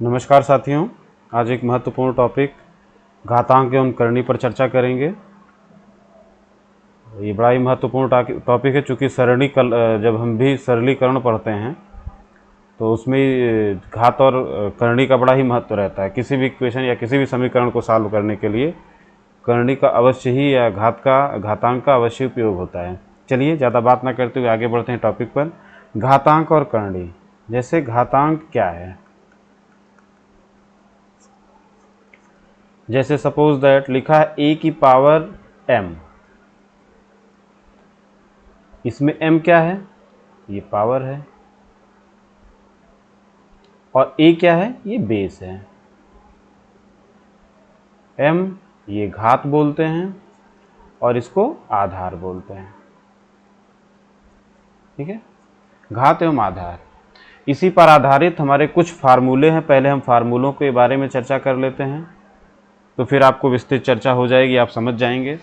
नमस्कार साथियों, आज एक महत्वपूर्ण टॉपिक घातांक एवं करनी पर चर्चा करेंगे। ये बड़ा ही महत्वपूर्ण टॉपिक है, चूँकि जब हम भी सरलीकरण पढ़ते हैं तो उसमें घात और करनी का बड़ा ही महत्व रहता है। किसी भी इक्वेशन या किसी भी समीकरण को सॉल्व करने के लिए करनी का अवश्य ही या घातांक का अवश्य उपयोग होता है। चलिए ज़्यादा बात ना करते हुए आगे बढ़ते हैं टॉपिक पर। घातांक और करनी। जैसे घातांक क्या है, जैसे सपोज दैट लिखा है a की पावर m। इसमें m क्या है, ये पावर है, और a क्या है, ये बेस है। m ये घात बोलते हैं और इसको आधार बोलते हैं। ठीक है, घात एवं आधार। इसी पर आधारित हमारे कुछ फार्मूले हैं। पहले हम फार्मूलों के बारे में चर्चा कर लेते हैं, तो फिर आपको विस्तृत चर्चा हो जाएगी, आप समझ जाएंगे।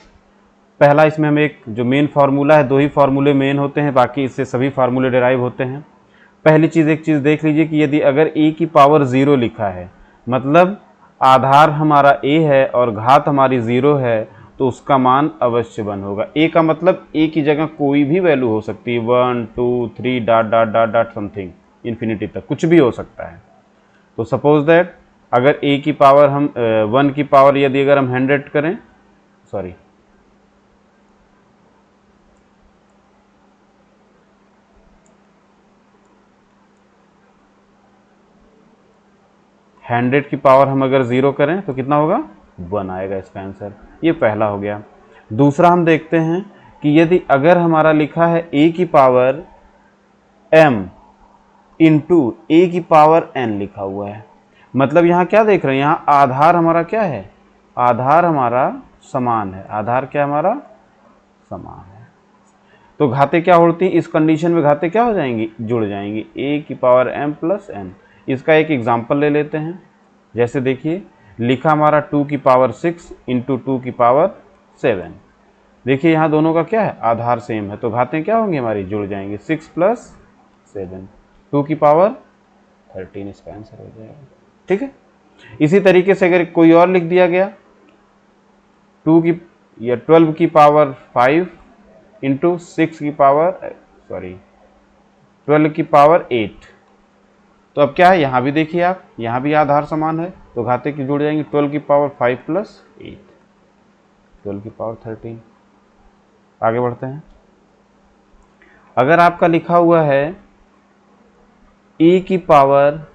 पहला, इसमें हम एक जो मेन फार्मूला है, दो ही फार्मूले मेन होते हैं, बाकी इससे सभी फार्मूले डिराइव होते हैं। पहली चीज़, एक चीज़ देख लीजिए कि यदि अगर a की पावर 0 लिखा है, मतलब आधार हमारा a है और घात हमारी 0 है, तो उसका मान अवश्य 1 होगा। a का मतलब a की जगह कोई भी वैल्यू हो सकती है, 1 2 3 dot dot dot dot something infinity तक कुछ भी हो सकता है। तो सपोज दैट अगर a की पावर हम 1 की पावर यदि अगर हम 100 करें, सॉरी 100 की पावर हम अगर 0 करें तो कितना होगा, 1 आएगा इसका आंसर। ये पहला हो गया। दूसरा हम देखते हैं कि यदि अगर हमारा लिखा है a की पावर m इंटू a की पावर n लिखा हुआ है, मतलब यहाँ क्या देख रहे हैं, यहाँ आधार हमारा क्या है, आधार हमारा समान है। आधार क्या हमारा समान है, तो घाते क्या होती हैं इस कंडीशन में, घाते क्या हो जाएंगी, जुड़ जाएंगी, a की पावर m प्लस n। इसका एक एग्जाम्पल ले लेते हैं। जैसे देखिए लिखा हमारा 2 की पावर 6 इंटू 2 की पावर 7। देखिए यहाँ दोनों का क्या है, आधार सेम है, तो घातें क्या होंगी हमारी, जुड़ जाएंगी, 6 प्लस 7, 2 की पावर 13 इसका आंसर हो जाएगा। ठीक है, इसी तरीके से अगर कोई और लिख दिया गया 2 की या 12 की पावर 5 इंटू 6 की पावर 12 की पावर 8, तो अब क्या है, यहाँ भी देखिए आप, यहाँ भी आधार समान है, तो घाते की जुड़ जाएंगे, 12 की पावर 5 प्लस 8, 12 की पावर 13। आगे बढ़ते हैं। अगर आपका लिखा हुआ है a की पावर,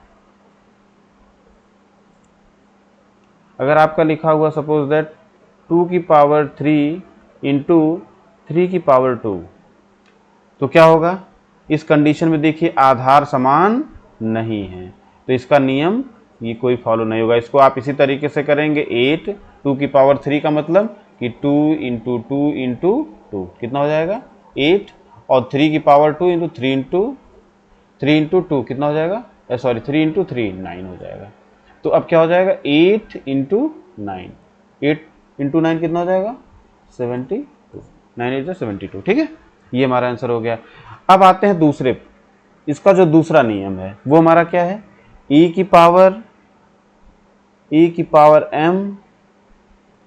अगर आपका लिखा हुआ सपोज दैट 2 की पावर 3 इंटू 3 की पावर 2, तो क्या होगा, इस कंडीशन में देखिए आधार समान नहीं है, तो इसका नियम ये कोई फॉलो नहीं होगा। इसको आप इसी तरीके से करेंगे, 8 2 की पावर 3 का मतलब कि 2 इंटू 2 इंटू 2 कितना हो जाएगा, 8, और 3 की पावर 2 इंटू 3 इंटू 2 कितना हो जाएगा, 3 इंटू 3 9 हो जाएगा। तो अब क्या हो जाएगा, 8 इंटू 9, 8 इंटू 9 कितना हो जाएगा, 72, 9 8 72। ठीक है, ये हमारा आंसर हो गया। अब आते हैं दूसरे, इसका जो दूसरा नियम है वो हमारा क्या है, e की power m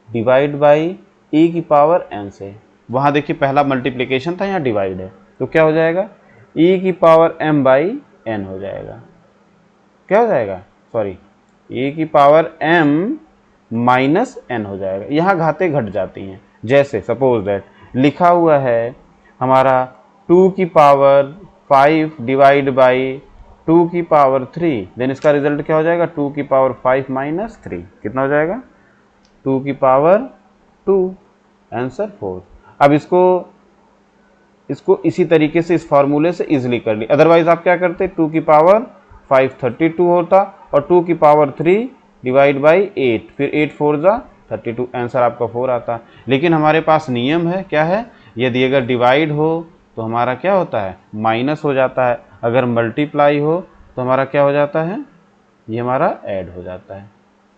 divide by e की पावर n से। वहां देखिए पहला मल्टीप्लिकेशन था, यहाँ डिवाइड है, तो क्या हो जाएगा, e की पावर m बाई n हो जाएगा। क्या हो जाएगा, e की पावर m माइनस n हो जाएगा। यहाँ घाते घट जाती हैं। जैसे सपोज दैट लिखा हुआ है हमारा 2 की पावर 5 डिवाइड बाई 2 की पावर 3, देन इसका रिजल्ट क्या हो जाएगा, 2 की पावर 5 माइनस 3 कितना हो जाएगा, 2 की पावर 2, आंसर 4। अब इसको इसी तरीके से इस फॉर्मूले से इजीली कर ली। अदरवाइज आप क्या करते, 2 की पावर 5 32 होता, और 2 की पावर 3 डिवाइड बाई 8, फिर 8 4 जा 32, आंसर आपका 4 आता। लेकिन हमारे पास नियम है, क्या है, यदि अगर डिवाइड हो तो हमारा क्या होता है, माइनस हो जाता है, अगर मल्टीप्लाई हो तो हमारा क्या हो जाता है, ये हमारा ऐड हो जाता है।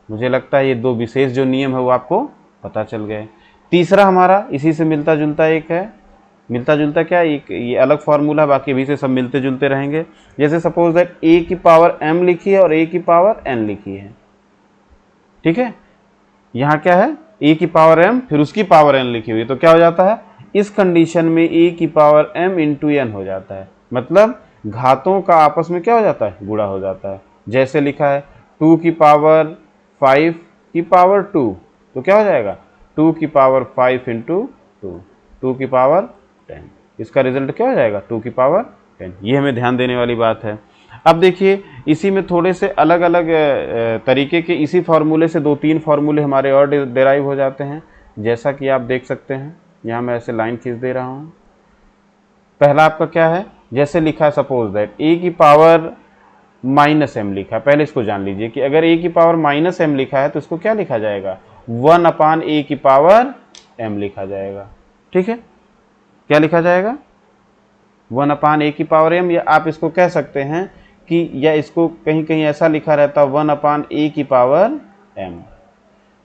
मुझे लगता है ये दो विशेष जो नियम है वो आपको पता चल गए। तीसरा हमारा इसी से मिलता जुलता एक है, मिलता जुलता क्या है, ये अलग फार्मूला, बाकी अभी से सब मिलते जुलते रहेंगे। जैसे सपोज दैट a की पावर m लिखी है और a की पावर n लिखी है, ठीक है। यहाँ क्या है, a की पावर m फिर उसकी पावर n लिखी हुई है, तो क्या हो जाता है, इस कंडीशन में a की पावर m इंटू n हो जाता है, मतलब घातों का आपस में क्या हो जाता है, गुणा हो जाता है। जैसे लिखा है 2 की पावर 5 की पावर 2, तो क्या हो जाएगा 2 की पावर 5 इंटू 2 की पावर 10, इसका रिजल्ट क्या हो जाएगा 2 की पावर 10। ये हमें ध्यान देने वाली बात है। अब देखिए इसी में थोड़े से अलग अलग तरीके के इसी फार्मूले से 2-3 फार्मूले हमारे और डिराइव हो जाते हैं, जैसा कि आप देख सकते हैं। यहाँ मैं ऐसे लाइन खींच दे रहा हूँ। पहला आपका क्या है, जैसे लिखा है सपोज दैट a की पावर माइनस m लिखा है। पहले इसको जान लीजिए कि अगर a की पावर माइनस m लिखा है तो इसको क्या लिखा जाएगा, 1 अपान a की पावर m लिखा जाएगा, ठीक है। क्या लिखा जाएगा, 1 अपान a की पावर m, या आप इसको कह सकते हैं कि, या इसको कहीं कहीं ऐसा लिखा रहता 1 अपान a की पावर m।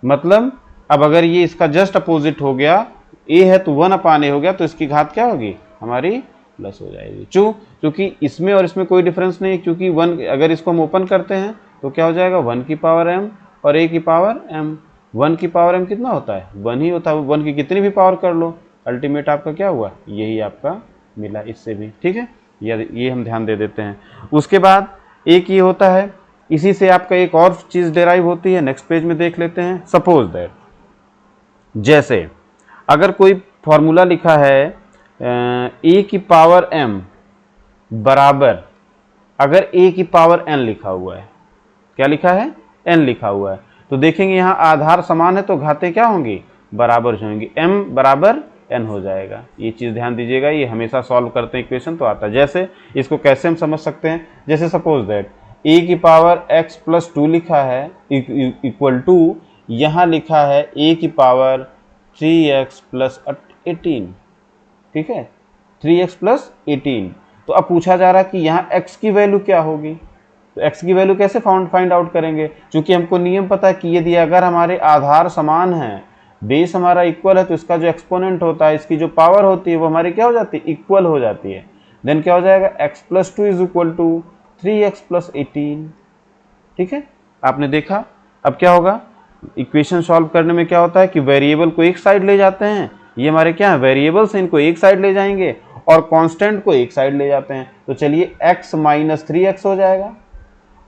मतलब अब अगर ये इसका जस्ट अपोजिट हो गया, a है तो 1 अपान a हो गया, तो इसकी घात क्या होगी हमारी प्लस हो जाएगी। क्योंकि इसमें और इसमें कोई डिफरेंस नहीं है, क्योंकि 1 अगर इसको हम ओपन करते हैं तो क्या हो जाएगा 1 की पावर m और a की पावर m। 1 की पावर m कितना होता है, 1 ही होता है। 1 की कितनी भी पावर कर लो, अल्टीमेट आपका क्या हुआ, यही आपका मिला इससे भी, ठीक है। ये हम ध्यान दे देते हैं। उसके बाद एक ये होता है, इसी से आपका एक और चीज़ डेराइव होती है, नेक्स्ट पेज में देख लेते हैं। सपोज दैट जैसे अगर कोई फॉर्मूला लिखा है a की पावर m बराबर, अगर a की पावर n लिखा हुआ है, क्या लिखा है, n लिखा हुआ है, तो देखेंगे यहाँ आधार समान है तो घातें क्या होंगी, बराबर होंगी, m बराबर n हो जाएगा। ये चीज़ ध्यान दीजिएगा, ये हमेशा सॉल्व करते हैं इक्वेशन तो आता है। जैसे इसको कैसे हम समझ सकते हैं, जैसे सपोज दैट a की पावर x प्लस 2 लिखा है इक्वल टू, यहाँ लिखा है a की पावर 3x प्लस 18, ठीक है, 3x प्लस 18। तो अब पूछा जा रहा है कि यहाँ x की वैल्यू क्या होगी, तो x की वैल्यू कैसे फाइंड आउट करेंगे, क्योंकि हमको नियम पता है कि यदि अगर हमारे आधार समान हैं, बेस हमारा इक्वल है, तो इसका जो एक्सपोनेंट होता है, इसकी जो पावर होती है वो हमारी क्या हो जाती है, इक्वल हो जाती है। देन क्या हो जाएगा, x plus 2 is equal to 3x plus 18, ठीक है। आपने देखा अब क्या होगा, इक्वेशन सॉल्व करने में क्या होता है कि वेरिएबल को एक साइड ले जाते हैं, ये हमारे क्या है वेरिएबल्स, इनको एक साइड ले जाएंगे, और कांस्टेंट को एक साइड ले जाते हैं। तो चलिए x माइनस 3x हो जाएगा,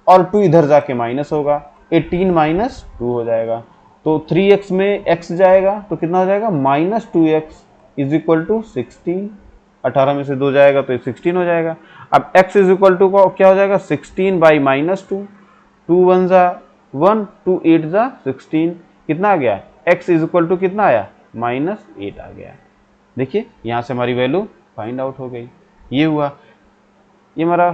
और 2 इधर जाके माइनस होगा, 18 माइनस 2 हो जाएगा। तो 3x में x जाएगा तो कितना हो जाएगा, minus 2x is equal to 16, 18 में से 2 जाएगा तो 16 हो जाएगा। अब x इज इक्वल टू को क्या हो जाएगा, 16 बाई माइनस 2, 2 1 जा 1, 2 8 जा 16, कितना आ गया, x इज इक्वल टू कितना आया, माइनस 8 आ गया। देखिए यहाँ से हमारी वैल्यू फाइंड आउट हो गई। ये हुआ, ये हमारा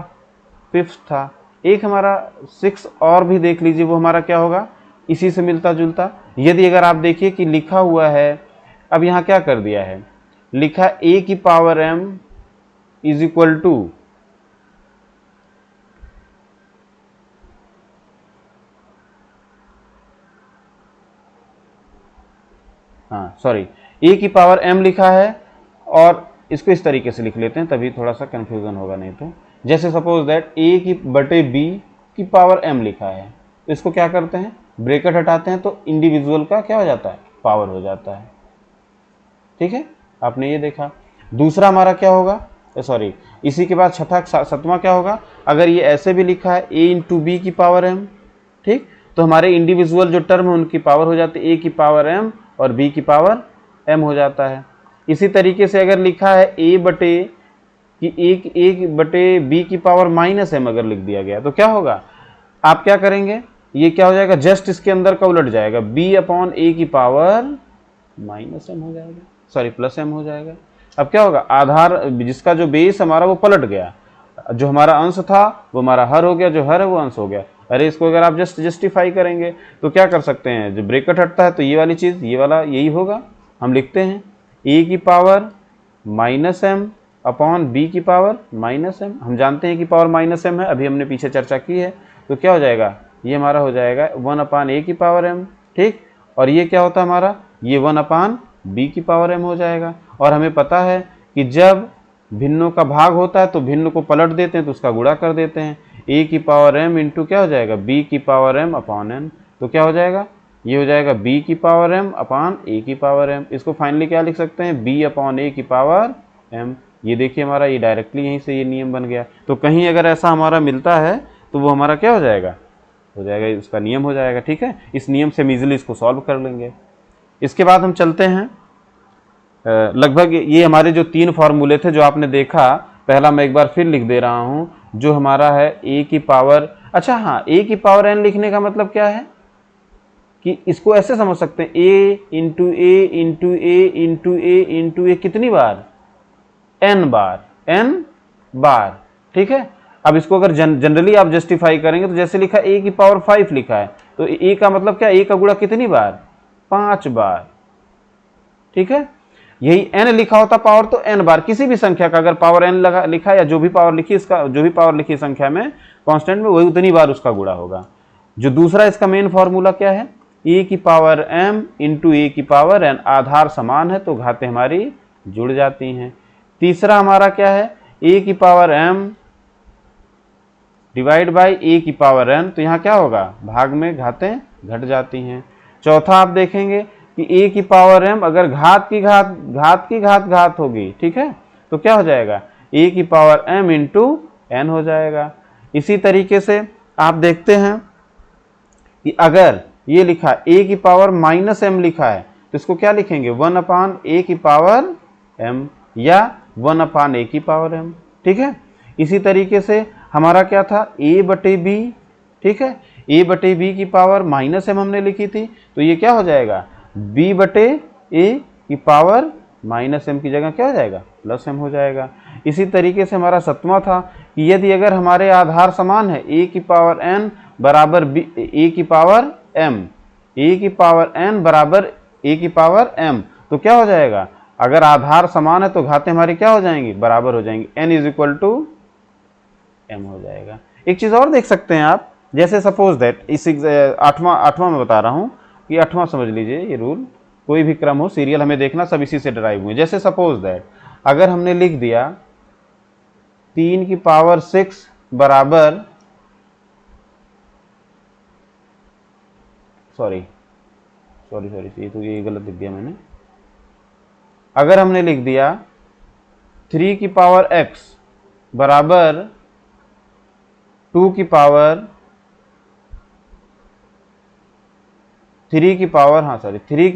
5th था। एक हमारा 6 और भी देख लीजिए, वो हमारा क्या होगा, इसी से मिलता जुलता। यदि अगर आप देखिए कि लिखा हुआ है, अब यहाँ क्या कर दिया है, लिखा a की power m is equal to, हाँ सॉरी, a की पावर m लिखा है, और इसको इस तरीके से लिख लेते हैं तभी थोड़ा सा कंफ्यूजन होगा, नहीं तो जैसे सपोज दैट a की बटे b की पावर m लिखा है, तो इसको क्या करते हैं, ब्रैकेट हटाते हैं तो इंडिविजुअल का क्या हो जाता है, पावर हो जाता है, ठीक है। आपने ये देखा। दूसरा हमारा क्या होगा, सॉरी इसी के बाद छठा 7वां क्या होगा, अगर ये ऐसे भी लिखा है a इंटू बी की पावर m, ठीक, तो हमारे इंडिविजुअल जो टर्म है उनकी पावर हो जाती है a की पावर m और b की पावर m हो जाता है। इसी तरीके से अगर लिखा है a बटे कि एक बटे b की पावर माइनस m अगर लिख दिया गया तो क्या होगा, आप क्या करेंगे, ये क्या हो जाएगा, जस्ट इसके अंदर का उलट जाएगा, b अपॉन a की पावर माइनस m हो जाएगा, सॉरी प्लस m हो जाएगा। अब क्या होगा, आधार जिसका जो बेस हमारा वो पलट गया, जो हमारा अंश था वो हमारा हर हो गया, जो हर है वो अंश हो गया। अरे इसको अगर आप जस्टिफाई करेंगे तो क्या कर सकते हैं, जो ब्रैकेट हटता है तो ये वाली चीज़, ये वाला यही होगा। हम लिखते हैं a की power minus m upon b की पावर माइनस m। हम जानते हैं कि पावर माइनस m है, अभी हमने पीछे चर्चा की है। तो क्या हो जाएगा, ये हमारा हो जाएगा 1 अपान a की पावर m, ठीक, और ये क्या होता है हमारा, ये 1 अपान b की पावर m हो जाएगा। और हमें पता है कि जब भिन्नों का भाग होता है तो भिन्न को पलट देते हैं तो उसका गुणा कर देते हैं। ए की पावर m इंटू क्या हो जाएगा, बी की पावर m अपॉन n। तो क्या हो जाएगा, ये हो जाएगा b की पावर m अपॉन a की पावर m। इसको फाइनली क्या लिख सकते हैं, b अपॉन a की पावर m। ये देखिए हमारा ये डायरेक्टली यहीं से ये नियम बन गया। तो कहीं अगर ऐसा हमारा मिलता है तो वो हमारा क्या हो जाएगा, इसका नियम हो जाएगा। ठीक है, इस नियम से हम इजीली इसको सॉल्व कर लेंगे। इसके बाद हम चलते हैं, लगभग ये हमारे जो 3 फॉर्मूले थे जो आपने देखा, पहला मैं एक बार फिर लिख दे रहा हूं, जो हमारा है a की पावर, अच्छा हाँ, a की पावर n लिखने का मतलब क्या है कि इसको ऐसे समझ सकते हैं, a into A into A into A into A कितनी बार, n बार। ठीक है, अब इसको अगर जनरली आप जस्टिफाई करेंगे तो जैसे लिखा a की पावर 5 लिखा है तो a का मतलब क्या, a का गुणा कितनी बार, 5 बार। ठीक है, यही n लिखा होता पावर तो n बार, किसी भी संख्या का अगर पावर n लिखा या जो भी पावर लिखी, इसका जो भी पावर लिखी संख्या में कांस्टेंट में, वही उतनी बार उसका गुणा होगा। जो दूसरा इसका मेन फॉर्मूला क्या है, a की पावर m इंटू ए की पावर n, आधार समान है तो घातें हमारी जुड़ जाती हैं। तीसरा हमारा क्या है, a की power m divide by a की पावर n, तो यहाँ क्या होगा, भाग में घातें घट जाती हैं। चौथा आप देखेंगे कि a की पावर m अगर घात की घात होगी, ठीक है, तो क्या हो जाएगा, a की पावर m इंटू n हो जाएगा। इसी तरीके से आप देखते हैं कि अगर ये लिखा a की पावर माइनस m लिखा है तो इसको क्या लिखेंगे, 1 अपान a की पावर m या 1 अपान a की पावर m। ठीक है, इसी तरीके से हमारा क्या था, a बटे b, ठीक है, a बटे b की पावर माइनस m हमने लिखी थी, तो ये क्या हो जाएगा, b बटे a की पावर माइनस m की जगह क्या हो जाएगा, प्लस m हो जाएगा। इसी तरीके से हमारा 7वां था कि यदि अगर हमारे आधार समान है, a की पावर n बराबर a की पावर m, a की पावर n बराबर a की पावर m, तो क्या हो जाएगा, अगर आधार समान है तो घातें हमारी क्या हो जाएंगी, बराबर हो जाएंगी, n is equal to m हो जाएगा। एक चीज और देख सकते हैं आप, जैसे सपोज दैट इस आठवां में बता रहा हूं कि 8वां समझ लीजिए, ये रूल कोई भी क्रम हो, सीरियल हमें देखना, सब इसी से डराइव हुए। जैसे सपोज दैट अगर हमने लिख दिया 3 की पावर 6 बराबर, सॉरी ये गलत लिख दिया मैंने, अगर हमने लिख दिया 3 की पावर x बराबर 2 की पावर 3 की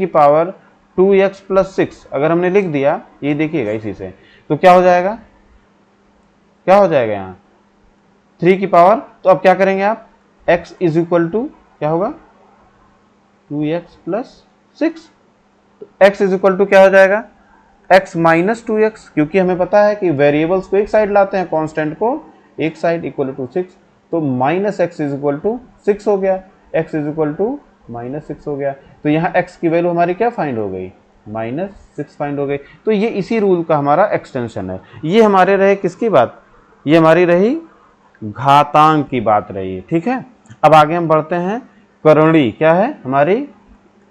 पावर 2x प्लस 6 अगर हमने लिख दिया, ये देखिएगा इसी से, तो क्या हो जाएगा, यहाँ 3 की पावर, तो अब क्या करेंगे आप, x इज इक्वल टू क्या होगा, 2x plus 6, x is equal to क्या हो जाएगा, x माइनस 2x, क्योंकि हमें पता है कि वेरिएबल्स को एक साइड लाते हैं, कांस्टेंट को एक साइड, इक्वल टू 6, तो minus X is equal to 6 हो गया, x is equal to minus 6 हो गया। तो यहाँ x की वैल्यू हमारी क्या फाइंड हो गई, -6 फाइंड हो गई। तो ये इसी रूल का हमारा एक्सटेंशन है। ये हमारे रहे किसकी बात, ये हमारी रही घातांक की बात रही। ठीक है, अब आगे हम बढ़ते हैं, करणी क्या है हमारी,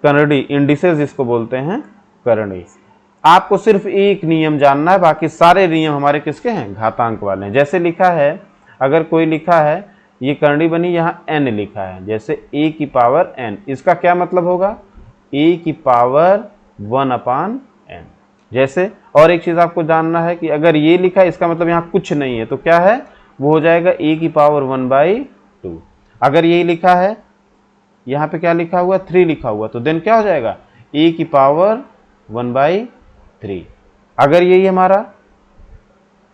करणी इंडिसेस जिसको बोलते हैं करणी। आपको सिर्फ एक नियम जानना है, बाकी सारे नियम हमारे किसके हैं, घातांक वाले हैं। जैसे लिखा है, अगर कोई लिखा है ये करणी बनी, यहाँ n लिखा है, जैसे a की पावर n, इसका क्या मतलब होगा, a की पावर 1 अपान n। जैसे और एक चीज आपको जानना है कि अगर ये लिखा है इसका मतलब यहाँ कुछ नहीं है, तो क्या है, वो हो जाएगा a की पावर 1/2। अगर ये लिखा है, यहाँ पे क्या लिखा हुआ, 3 लिखा हुआ, तो देन क्या हो जाएगा, a की पावर 1/3। अगर यही हमारा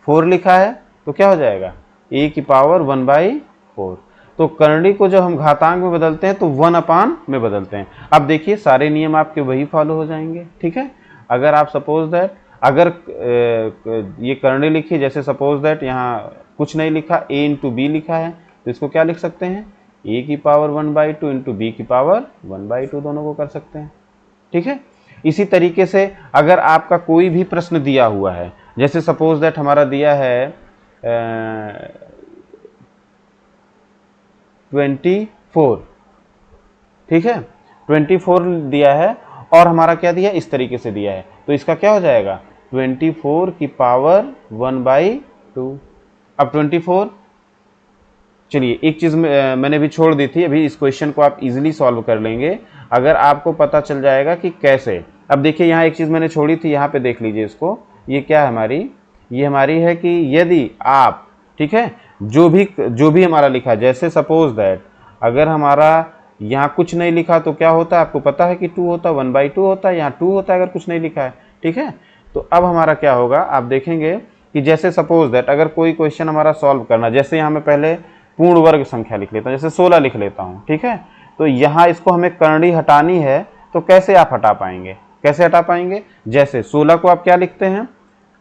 4 लिखा है तो क्या हो जाएगा, a की पावर 1/4। तो करणी को जब हम घातांक में बदलते हैं तो 1 अपान में बदलते हैं। अब देखिए सारे नियम आपके वही फॉलो हो जाएंगे। ठीक है, अगर आप सपोज दैट अगर ये करणी लिखी, जैसे सपोज दैट यहाँ कुछ नहीं लिखा, a इंटू बी लिखा है, तो इसको क्या लिख सकते हैं, a की पावर 1/2 इंटू बी की पावर 1/2, दोनों को कर सकते हैं। ठीक है, इसी तरीके से अगर आपका कोई भी प्रश्न दिया हुआ है, जैसे सपोज दैट हमारा दिया है 24, ठीक है, 24 दिया है और हमारा क्या दिया, इस तरीके से दिया है, तो इसका क्या हो जाएगा, 24 की पावर 1/2। अब 24, चलिए एक चीज़ मैंने भी छोड़ दी थी, अभी इस क्वेश्चन को आप इजीली सॉल्व कर लेंगे अगर आपको पता चल जाएगा कि कैसे। अब देखिए यहाँ एक चीज़ मैंने छोड़ी थी, यहाँ पे देख लीजिए इसको, ये क्या है हमारी, ये हमारी है कि यदि आप, ठीक है, जो भी हमारा लिखा है, जैसे सपोज दैट अगर हमारा यहाँ कुछ नहीं लिखा तो क्या होता है, आपको पता है कि 2 होता है, 1/2 होता है, यहाँ 2 होता है अगर कुछ नहीं लिखा है, ठीक है। तो अब हमारा क्या होगा, आप देखेंगे कि जैसे सपोज दैट अगर कोई क्वेश्चन हमारा सॉल्व करना, जैसे यहाँ मैं पहले पूर्ण वर्ग संख्या लिख लेता हूँ, जैसे 16 लिख लेता हूँ, ठीक है। तो यहाँ इसको हमें करनी हटानी है, तो कैसे आप हटा पाएंगे, कैसे हटा पाएंगे, जैसे 16 को आप क्या लिखते हैं,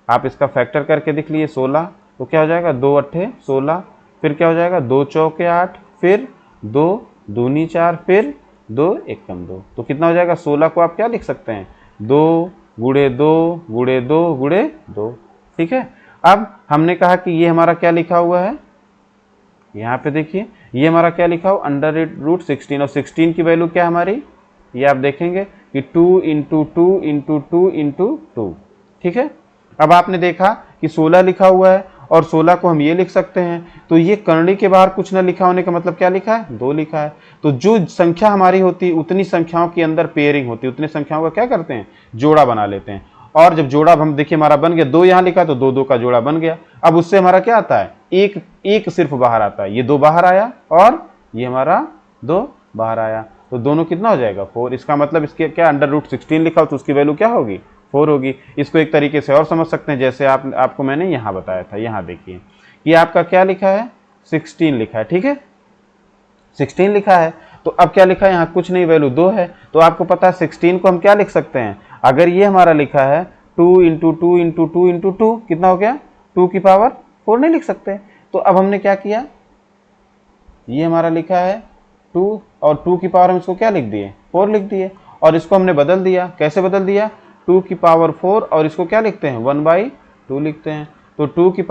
आप इसका फैक्टर करके दिख लीजिए 16, तो क्या हो जाएगा 2 8 16, फिर क्या हो जाएगा 2 चौके 8, फिर 2 दूनी 4, फिर 2 एकम 2, तो कितना हो जाएगा 16 को आप क्या लिख सकते हैं 2 गुणे 2 गुणे 2 गुणे 2, ठीक है। अब हमने कहा कि ये हमारा क्या लिखा हुआ है, यहाँ पे देखिए ये हमारा क्या लिखा हो √16, और 16 की वैल्यू क्या हमारी, ये आप देखेंगे कि 2 × 2 × 2 × 2, ठीक है। अब आपने देखा कि 16 लिखा हुआ है और 16 को हम ये लिख सकते हैं, तो ये करनी के बाहर कुछ ना लिखा होने का मतलब क्या लिखा है, 2 लिखा है। तो जो संख्या हमारी होती है उतनी संख्याओं के अंदर पेयरिंग होती है, उतनी संख्याओं का क्या करते हैं, जोड़ा बना लेते हैं। और जब जोड़ा हम देखिए हमारा बन गया, 2 यहाँ लिखा तो 2 2 का जोड़ा बन गया। अब उससे हमारा क्या आता है, एक सिर्फ बाहर आता है, ये 2 बाहर आया और ये हमारा 2 बाहर आया, तो दोनों कितना हो जाएगा 4। इसका मतलब इसके क्या √16 लिखा हो तो उसकी वैल्यू क्या होगी 4 होगी। इसको एक तरीके से और समझ सकते हैं, जैसे आपको मैंने यहाँ बताया था, यहाँ देखिए कि आपका क्या लिखा है 16 लिखा है, ठीक है 16 लिखा है। तो अब क्या लिखा है, यहाँ कुछ नहीं, वैल्यू 2 है, तो आपको पता है 16 को हम क्या लिख सकते हैं, अगर ये हमारा लिखा है 2 × 2 × 2 × 2 कितना हो गया 2 की पावर 4 नहीं लिख सकते। तो अब हमने क्या किया, ये हमारा लिखा है 2 और 2 की पावर हम इसको क्या लिख दिए 4 लिख दिए, और इसको हमने बदल दिया, कैसे बदल दिया 2 की पावर 4 और इसको क्या लिखते हैं 1/2 लिखते हैं। तो 2 की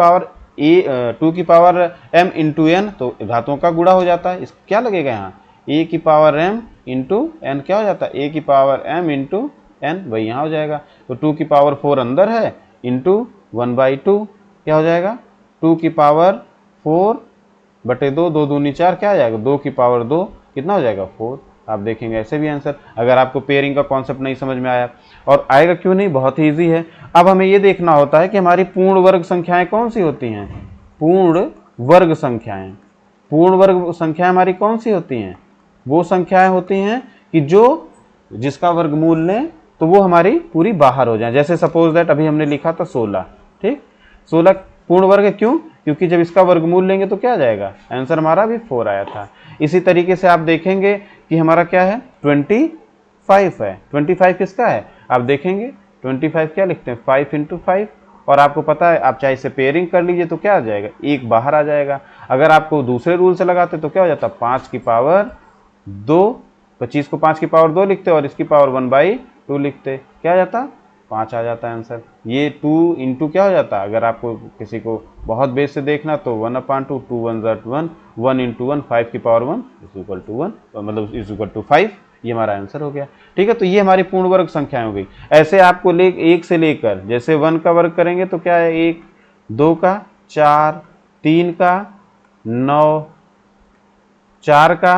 पावर m × n, तो घातों का गुणा हो जाता है, इस क्या लगेगा यहाँ a की पावर m × n क्या हो जाता है a की पावर m × n, वही यहाँ हो जाएगा। तो 2 की पावर 4 अंदर है इंटू 1/2 क्या हो जाएगा 2 की पावर 4 बटे 2, 2 दूनी 4 क्या आ जाएगा 2 की पावर 2 कितना हो जाएगा 4। आप देखेंगे ऐसे भी आंसर, अगर आपको पेयरिंग का कॉन्सेप्ट नहीं समझ में आया, और आएगा क्यों नहीं, बहुत ही ईजी है। अब हमें ये देखना होता है कि हमारी पूर्ण वर्ग संख्याएं कौन सी होती हैं, पूर्ण वर्ग संख्याएं, पूर्ण वर्ग संख्याएं हमारी कौन सी होती हैं, वो संख्याएं होती हैं कि जिसका वर्गमूल लें तो वो हमारी पूरी बाहर हो जाए। जैसे सपोज दैट अभी हमने लिखा था 16, ठीक 16 पूर्ण वर्ग है, क्यों, क्योंकि जब इसका वर्गमूल लेंगे तो क्या आ जाएगा, आंसर हमारा भी 4 आया था। इसी तरीके से आप देखेंगे कि हमारा क्या है 25 है, 25 किसका है, आप देखेंगे 25 क्या लिखते हैं 5 × 5, और आपको पता है आप चाहे इसे पेयरिंग कर लीजिए तो क्या आ जाएगा, एक बाहर आ जाएगा। अगर आपको दूसरे रूल से लगाते तो क्या हो जाता 5 की पावर 2, 25 को 5 की पावर 2 लिखते और इसकी पावर 1/2 लिखते, क्या आ जाता 5 आ जाता है आंसर। ये 2 × क्या हो जाता, अगर आपको किसी को बहुत बेस से देखना तो 1/2, 2 1 = 1, 1 × 1 5 की पावर 1 = 1, मतलब = 5, ये हमारा आंसर हो गया, ठीक है। तो ये हमारी पूर्ण वर्ग संख्याएं हो गई। ऐसे आपको एक से लेकर, जैसे 1 का वर्ग करेंगे तो क्या है 1, 2 का 4, 3 का 9, 4 का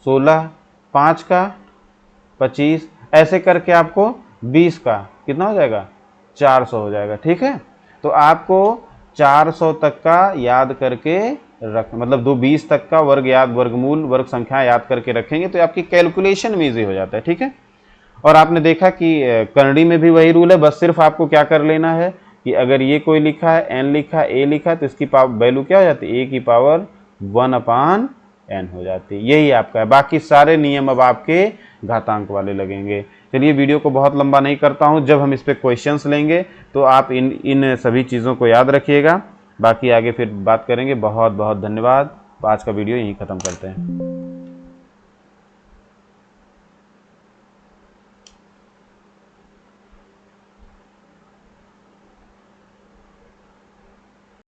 16, 5 का 25, ऐसे करके आपको 20 का कितना हो जाएगा 400 हो जाएगा, ठीक है। तो आपको 400 तक का याद करके मतलब 20 तक का वर्गमूल वर्ग संख्या याद करके रखेंगे तो आपकी कैलकुलेशन में इजी हो जाता है, ठीक है। और आपने देखा कि करनी में भी वही रूल है, बस सिर्फ आपको क्या कर लेना है कि अगर ये कोई लिखा है n लिखा है a लिखा है तो इसकी वैल्यू क्या हो जाती है a की पावर 1/n हो जाती है, यही आपका है। बाकी सारे नियम अब आपके घातांक वाले लगेंगे। चलिए वीडियो को बहुत लंबा नहीं करता हूं, जब हम इस पे क्वेश्चंस लेंगे तो आप इन सभी चीज़ों को याद रखिएगा, बाकी आगे फिर बात करेंगे। बहुत बहुत धन्यवाद, आज का वीडियो यहीं ख़त्म करते हैं।